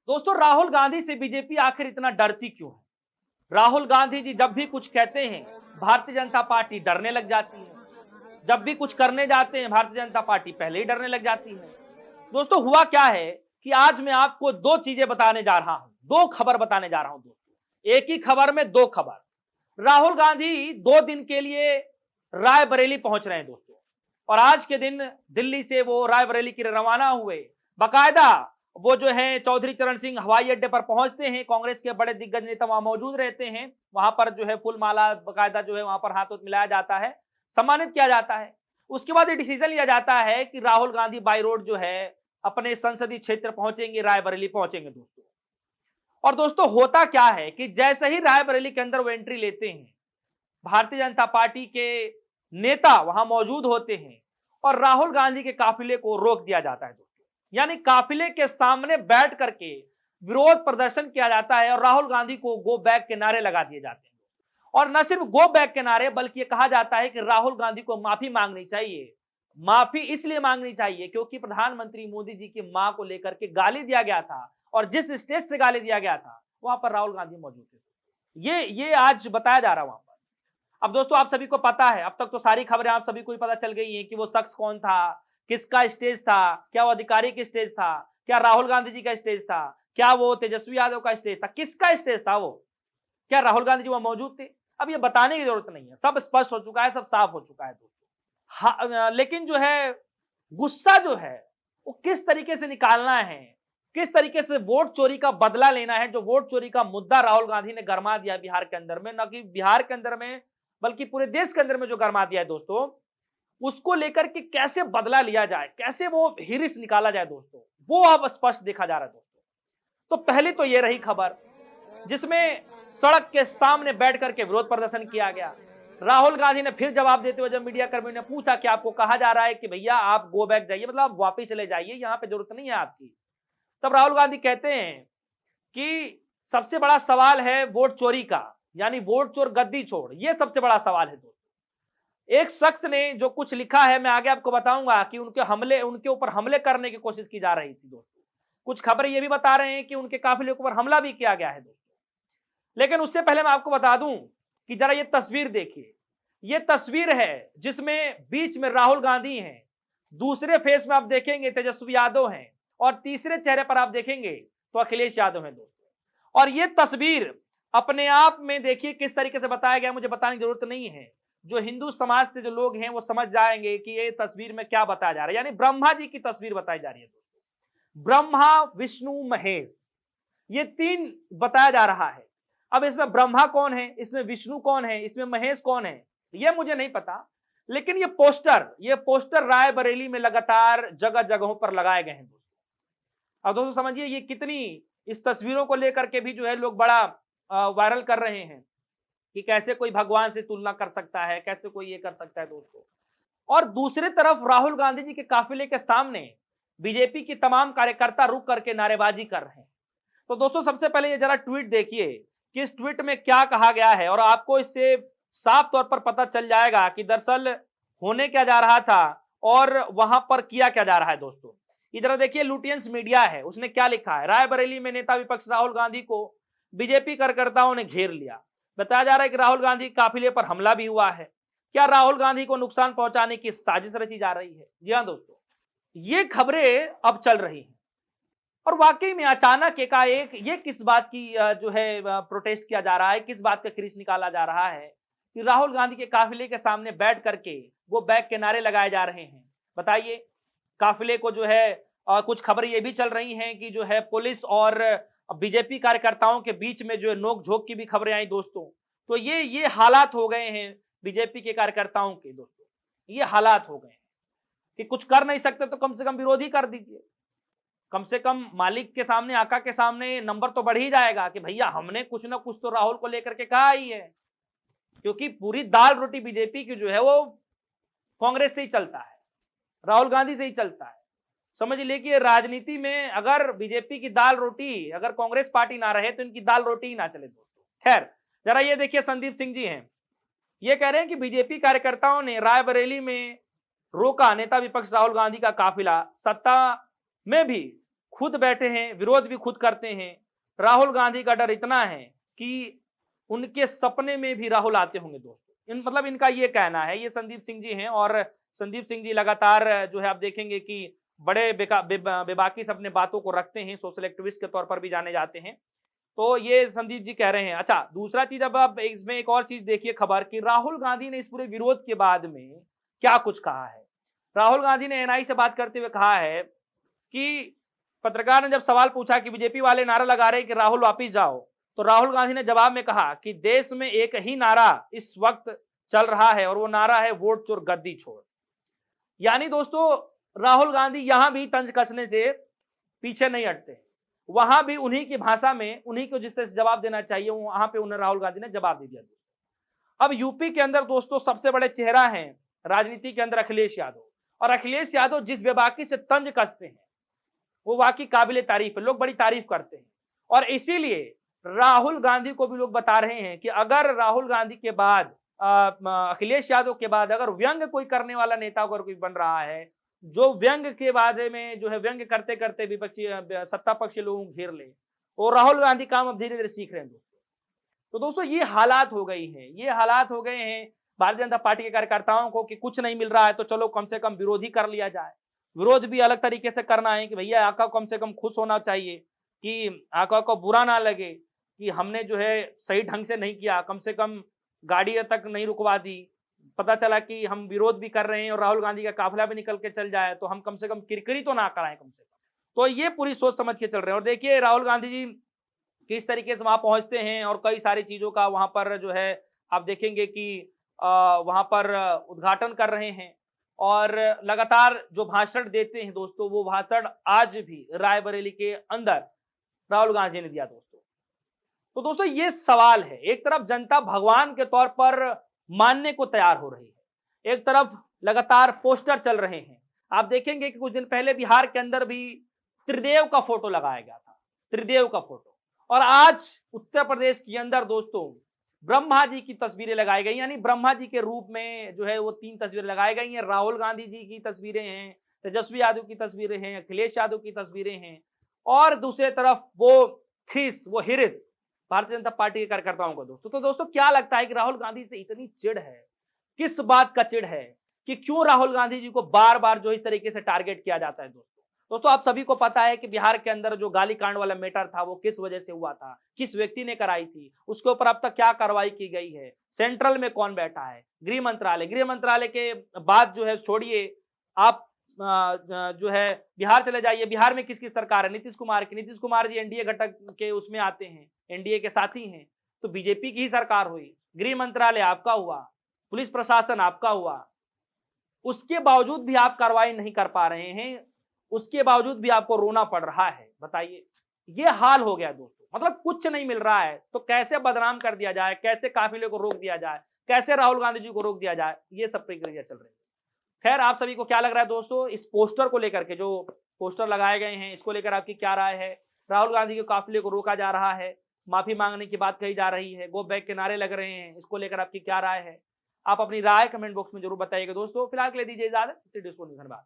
दोस्तों, राहुल गांधी से बीजेपी आखिर इतना डरती क्यों है? राहुल गांधी जी जब भी कुछ कहते हैं, भारतीय जनता पार्टी डरने लग जाती है। जब भी कुछ करने जाते हैं, भारतीय जनता पार्टी पहले ही डरने लग जाती है। दोस्तों, हुआ क्या है कि आज मैं आपको दो चीजें बताने जा रहा हूं, दो खबर बताने जा रहा हूं दोस्तों। एक ही खबर में दो खबर। राहुल गांधी 2 दिन के लिए रायबरेली पहुंच रहे हैं दोस्तों, और आज के दिन दिल्ली से वो रायबरेली के लिए रवाना हुए। बाकायदा वो जो है चौधरी चरण सिंह हवाई अड्डे पर पहुंचते हैं, कांग्रेस के बड़े दिग्गज नेता वहां मौजूद रहते हैं। वहां पर जो है फूल माला बाकायदा जो है वहां पर हाथ मिलाया जाता है, सम्मानित किया जाता है। उसके बाद ये डिसीजन लिया जाता है कि राहुल गांधी बाई रोड जो है अपने संसदीय क्षेत्र पहुंचेंगे, रायबरेली पहुंचेंगे दोस्तों। और दोस्तों, होता क्या है कि जैसे ही रायबरेली के अंदर वो एंट्री लेते हैं, भारतीय जनता पार्टी के नेता वहां मौजूद होते हैं और राहुल गांधी के काफिले को रोक दिया जाता है दोस्तों। यानी काफिले के सामने बैठ करके विरोध प्रदर्शन किया जाता है और राहुल गांधी को गो बैक के नारे लगा दिए जाते हैं। और न सिर्फ गो बैक के नारे, बल्कि ये कहा जाता है कि राहुल गांधी को माफी मांगनी चाहिए। माफी इसलिए मांगनी चाहिए क्योंकि प्रधानमंत्री मोदी जी की मां को लेकर के गाली दिया गया था, और जिस स्टेज से गाली दिया गया था वहां पर राहुल गांधी मौजूद थे। ये आज बताया जा रहा है वहां पर। अब दोस्तों, आप सभी को पता है, अब तक तो सारी खबरें आप सभी को ही पता चल गई हैं कि वो शख्स कौन था, किसका स्टेज था, क्या वो अधिकारी का स्टेज था, क्या राहुल गांधी जी का स्टेज था, क्या वो तेजस्वी यादव का स्टेज था, किसका स्टेज था वो, क्या राहुल गांधी जी वहां मौजूद थे? अब ये बताने की जरूरत नहीं है, सब स्पष्ट हो चुका है, सब साफ हो चुका है दोस्तों। लेकिन जो है गुस्सा जो है वो किस तरीके से निकालना है, किस तरीके से वोट चोरी का बदला लेना है, जो वोट चोरी का मुद्दा राहुल गांधी ने गरमा दिया बिहार के अंदर में, न कि बिहार के अंदर में बल्कि पूरे देश के अंदर में जो गरमा दिया है दोस्तों, उसको लेकर के कैसे बदला लिया जाए, कैसे वो हिरिस निकाला जाए दोस्तों, वो अब स्पष्ट देखा जा रहा है दोस्तों। तो पहली तो ये रही खबर जिसमें सड़क के सामने बैठ करके विरोध प्रदर्शन किया गया। राहुल गांधी ने फिर जवाब देते हुए जब मीडिया कर्मियों ने पूछा कि आपको कहा जा रहा है कि भैया आप गो बैक जाइए, मतलब आप वापस चले जाइए, यहां पे जरूरत नहीं है आपकी, तब राहुल गांधी कहते हैं कि सबसे बड़ा सवाल है वोट चोरी का, यानी वोट चोर गद्दी छोड़, ये सबसे बड़ा सवाल है दोस्तों। एक शख्स ने जो कुछ लिखा है, मैं आगे आपको बताऊंगा कि उनके ऊपर हमले करने की कोशिश की जा रही थी दोस्तों। कुछ खबरें ये भी बता रहे हैं कि उनके काफिले के ऊपर हमला भी किया गया है दोस्तों। लेकिन उससे पहले मैं आपको बता दूं कि जरा ये तस्वीर देखिए। ये तस्वीर है जिसमें बीच में राहुल गांधी हैं, दूसरे फेस में आप देखेंगे तेजस्वी यादव हैं, और तीसरे चेहरे पर आप देखेंगे तो अखिलेश यादव हैं दोस्तों। और ये तस्वीर अपने आप में देखिए किस तरीके से बताया गया, मुझे बताने की जरूरत नहीं है। जो हिंदू समाज से जो लोग हैं वो समझ जाएंगे कि ये तस्वीर में क्या बताया जा रहा है। यानी ब्रह्मा जी की तस्वीर बताई जा रही है दोस्तों। ब्रह्मा, विष्णु, महेश, ये 3 बताया जा रहा है। अब इसमें ब्रह्मा कौन है, इसमें विष्णु कौन है, इसमें महेश कौन है, ये मुझे नहीं पता। लेकिन ये पोस्टर रायबरेली में लगातार जगह जगहों पर लगाए गए हैं दोस्तों। अब दोस्तों समझिए ये कितनी, इस तस्वीरों को लेकर के भी जो है लोग बड़ा वायरल कर रहे हैं कि कैसे कोई भगवान से तुलना कर सकता है, कैसे कोई ये कर सकता है दोस्तों। और दूसरी तरफ राहुल गांधी जी के काफिले के सामने बीजेपी की तमाम कार्यकर्ता रुक करके नारेबाजी कर रहे हैं। तो दोस्तों, सबसे पहले ये जरा ट्वीट देखिए कि इस ट्वीट में क्या कहा गया है, और आपको इससे साफ तौर पर पता चल जाएगा कि दरअसल होने क्या जा रहा था और वहां पर किया क्या जा रहा है दोस्तों। इधर देखिए, लुटियंस मीडिया है, उसने क्या लिखा है। रायबरेली में नेता विपक्ष राहुल गांधी को बीजेपी कार्यकर्ताओं ने घेर लिया। बताया जा रहा है कि राहुल गांधी काफिले पर हमला भी हुआ है। क्या राहुल गांधी को नुकसान पहुंचाने की साजिश रची जा रही है? जी हाँ दोस्तों, ये खबरें अब चल रही हैं। और वाकई में अचानक एकाएक ये किस बात की जो है प्रोटेस्ट किया जा रहा है, किस बात का खींच निकाला जा रहा है कि राहुल गांधी के काफिले के सामने बैठ करके वो बैक के नारे लगाए जा रहे हैं? बताइए। काफिले को जो है कुछ खबरें ये भी चल रही हैं कि जो है पुलिस और बीजेपी कार्यकर्ताओं के बीच में जो है नोक झोंक की भी खबरें आई दोस्तों। तो ये हालात हो गए हैं बीजेपी के कार्यकर्ताओं के दोस्तों, ये हालात हो गए हैं कि कुछ कर नहीं सकते तो कम से कम विरोध ही कर दीजिए। कम से कम मालिक के सामने, आका के सामने नंबर तो बढ़ ही जाएगा कि भैया हमने कुछ ना कुछ तो राहुल को लेकर के कहा ही है। क्योंकि पूरी दाल रोटी बीजेपी की जो है वो कांग्रेस से ही चलता है, राहुल गांधी से ही चलता है। समझ लीजिए कि राजनीति में अगर बीजेपी की दाल रोटी, अगर कांग्रेस पार्टी ना रहे तो इनकी दाल रोटी ही ना चले दोस्तों। खैर, जरा ये देखिए, संदीप सिंह जी हैं, ये कह रहे हैं कि बीजेपी कार्यकर्ताओं ने रायबरेली में रोका नेता विपक्ष राहुल गांधी का काफिला, सत्ता में भी खुद बैठे हैं, विरोध भी खुद करते हैं। राहुल गांधी का डर इतना है कि उनके सपने में भी राहुल आते होंगे दोस्तों। मतलब इनका ये कहना है, ये संदीप सिंह जी हैं और संदीप सिंह जी लगातार जो है आप देखेंगे कि बड़े बेबाकी से अपने बातों को रखते हैं, सोशल एक्टिविस्ट के तौर पर भी जाने जाते हैं। तो ये संदीप जी कह रहे हैं। अच्छा, दूसरा चीज, अब आप इसमें एक और चीज देखिए खबर कि राहुल गांधी ने इस पूरे विरोध के बाद में क्या कुछ कहा है। राहुल गांधी ने एनआई से बात करते हुए कहा है कि पत्रकार ने जब सवाल पूछा कि बीजेपी वाले नारा लगा रहे हैं कि राहुल वापिस जाओ, तो राहुल गांधी ने जवाब में कहा कि देश में एक ही नारा इस वक्त चल रहा है और वो नारा है वोट चोर गद्दी छोड़। यानी दोस्तों राहुल गांधी यहां भी तंज कसने से पीछे नहीं हटते, वहां भी उन्हीं की भाषा में उन्हीं को जिससे जवाब देना चाहिए वहां पे उन्हें राहुल गांधी ने जवाब दे दिया। अब यूपी के अंदर दोस्तों सबसे बड़े चेहरा हैं राजनीति के अंदर अखिलेश यादव, और अखिलेश यादव जिस बेबाकी से तंज कसते हैं वो वाकई काबिले तारीफ है, लोग बड़ी तारीफ करते हैं। और इसीलिए राहुल गांधी को भी लोग बता रहे हैं कि अगर राहुल गांधी के बाद अखिलेश यादव के बाद अगर व्यंग कोई करने वाला नेता अगर कोई बन रहा है, जो व्यंग के बारे में जो है व्यंग करते करते विपक्षी सत्ता पक्ष के लोगों को घेर ले, और राहुल गांधी काम अब धीरे धीरे सीख रहे हैं दोस्तों। तो दोस्तों ये हालात हो गई हैं, ये हालात हो गए हैं भारतीय जनता पार्टी के कार्यकर्ताओं को कि कुछ नहीं मिल रहा है तो चलो कम से कम विरोध ही कर लिया जाए। विरोध भी अलग तरीके से करना है कि भैया आका कम से कम खुश होना चाहिए, कि आका को बुरा ना लगे कि हमने जो है सही ढंग से नहीं किया, कम से कम गाड़ी तक नहीं रुकवा दी, पता चला कि हम विरोध भी कर रहे हैं और राहुल गांधी का काफिला भी निकल के चल जाए तो हम कम से कम किरकिरी तो ना कराएं कम से कम। तो ये पूरी सोच समझ के चल रहे हैं। और देखिए राहुल गांधी जी किस तरीके से वहां पहुंचते हैं और कई सारी चीजों का वहां पर जो है आप देखेंगे कि वहां पर उद्घाटन कर रहे हैं और लगातार जो भाषण देते हैं दोस्तों, वो भाषण आज भी रायबरेली के अंदर राहुल गांधी ने दिया दोस्तों। तो दोस्तों ये सवाल है, एक तरफ जनता भगवान के तौर पर मानने को तैयार हो रही है, एक तरफ लगातार पोस्टर चल रहे हैं। आप देखेंगे कि कुछ दिन पहले बिहार के अंदर भी त्रिदेव का फोटो लगाया गया था, त्रिदेव का फोटो। और आज उत्तर प्रदेश के अंदर दोस्तों ब्रह्मा जी की तस्वीरें लगाई गई, यानी ब्रह्मा जी के रूप में जो है वो 3 तस्वीरें लगाई गई हैं। राहुल गांधी जी की तस्वीरें हैं, तेजस्वी यादव की तस्वीरें हैं, अखिलेश यादव की तस्वीरें हैं, और दूसरे तरफ वो खिस, वो हिरिस भारतीय जनता पार्टी के कार्यकर्ताओं को दोस्तों। तो दोस्तों क्या लगता है कि राहुल गांधी से इतनी चिढ़ है, किस बात का चिढ़ है कि क्यों राहुल गांधी जी को बार बार जो इस तरीके से टारगेट किया जाता है दोस्तों आप सभी को पता है कि बिहार के अंदर जो गाली कांड वाला मैटर था वो किस वजह से हुआ था, किस व्यक्ति ने कराई थी, उसके ऊपर अब तक क्या कार्रवाई की गई है, सेंट्रल में कौन बैठा है, गृह मंत्रालय के बाद जो है छोड़िए आप जो है बिहार चले जाइए, बिहार में किसकी सरकार है, नीतीश कुमार जी एनडीए घटक के उसमें आते हैं, एनडीए के साथी हैं, तो बीजेपी की ही सरकार हुई, गृह मंत्रालय आपका हुआ, पुलिस प्रशासन आपका हुआ, उसके बावजूद भी आप कार्रवाई नहीं कर पा रहे हैं, उसके बावजूद भी आपको रोना पड़ रहा है। बताइए, ये हाल हो गया दोस्तों। मतलब कुछ नहीं मिल रहा है तो कैसे बदनाम कर दिया जाए, कैसे काफिले को रोक दिया जाए, कैसे राहुल गांधी जी को रोक दिया जाए, ये सब प्रक्रिया चल रही है। खैर आप सभी को क्या लग रहा है दोस्तों इस पोस्टर को लेकर के, जो पोस्टर लगाए गए हैं इसको लेकर आपकी क्या राय है? राहुल गांधी के काफिले को रोका जा रहा है, माफी मांगने की बात कही जा रही है, गो बैक के नारे लग रहे हैं, इसको लेकर आपकी क्या राय है? आप अपनी राय कमेंट बॉक्स में जरूर बताइएगा दोस्तों। फिलहाल के लिए दीजिए इजाजत, धन्यवाद।